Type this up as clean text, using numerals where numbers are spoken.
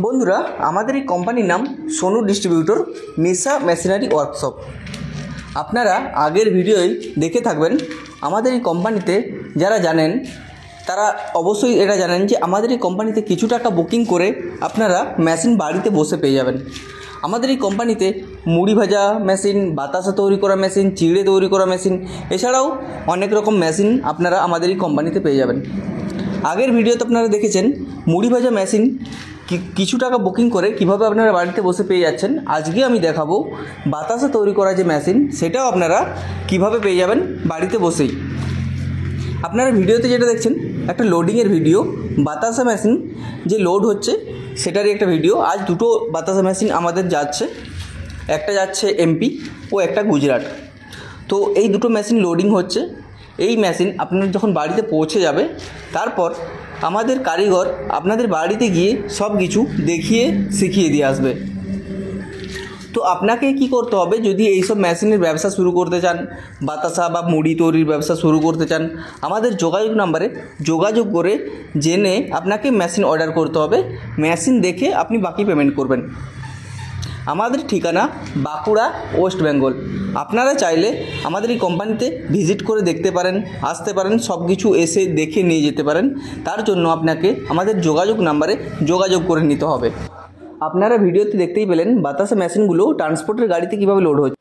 বন্ধুরা, আমাদের এই কোম্পানির নাম সোনু ডিস্ট্রিবিউটর নিশা মেশিনারি ওয়ার্কশপ। আপনারা আগের ভিডিওয় দেখে থাকবেন। আমাদের এই কোম্পানিতে যারা জানেন তারা অবশ্যই এটা জানেন যে আমাদের এই কোম্পানিতে কিছু টাকা বুকিং করে আপনারা মেশিন বাড়িতে বসে পেয়ে যাবেন। আমাদের এই কোম্পানিতে মুড়ি ভাজা মেশিন, বাতাসা তৈরি করা মেশিন, চিড়ে তৈরি করা মেশিন, এছাড়াও অনেক রকম মেশিন আপনারা আমাদের এই কোম্পানিতে পেয়ে যাবেন। আগের ভিডিওতে আপনারা দেখেছেন মুড়ি ভাজা মেশিন কিছু টাকা বুকিং করে কিভাবে আপনারা বাড়িতে বসে পেয়ে যাচ্ছেন। আজকে আমি দেখাবো বাতাসা তৈরি করা যে মেশিন, সেটাও আপনারা কিভাবে পেয়ে যাবেন বাড়িতে বসেই। আপনারা ভিডিওতে যেটা দেখছেন একটা লোডিংয়ের ভিডিও, বাতাসা মেশিন যে লোড হচ্ছে সেটারই একটা ভিডিও। আজ দুটো বাতাসা মেশিন আমাদের যাচ্ছে, একটা যাচ্ছে এমপি ও একটা গুজরাট। তো এই দুটো মেশিন লোডিং হচ্ছে। এই মেশিন আপনার যখন বাড়িতে পৌঁছে যাবে, তারপর আমাদের কারিগর আপনাদের বাড়িতে গিয়ে সব কিছু দেখিয়ে শিখিয়ে দিয়ে আসবে। তো আপনাকে কি করতে হবে, যদি এইসব মেশিনের ব্যবসা শুরু করতে চান, বাতাসা বা মুড়ি তৈরির ব্যবসা শুরু করতে চান, আমাদের যোগাযোগ নাম্বারে যোগাযোগ করে জেনে আপনাকে মেশিন অর্ডার করতে হবে। মেশিন দেখে আপনি বাকি পেমেন্ট করবেন। আমাদের ঠিকানা বাঁকুড়া, ওয়েস্ট বেঙ্গল। আপনারা চাইলে আমাদের এই কোম্পানিতে ভিজিট করে দেখতে পারেন, আসতে পারেন, সব কিছু এসে দেখে নিয়ে যেতে পারেন। তার জন্য আপনাকে আমাদের যোগাযোগ নাম্বারে যোগাযোগ করে নিতে হবে। আপনারা ভিডিওতে দেখতেই পেলেন বাতাসা মেশিনগুলো ট্রান্সপোর্টের গাড়িতে কীভাবে লোড হচ্ছে।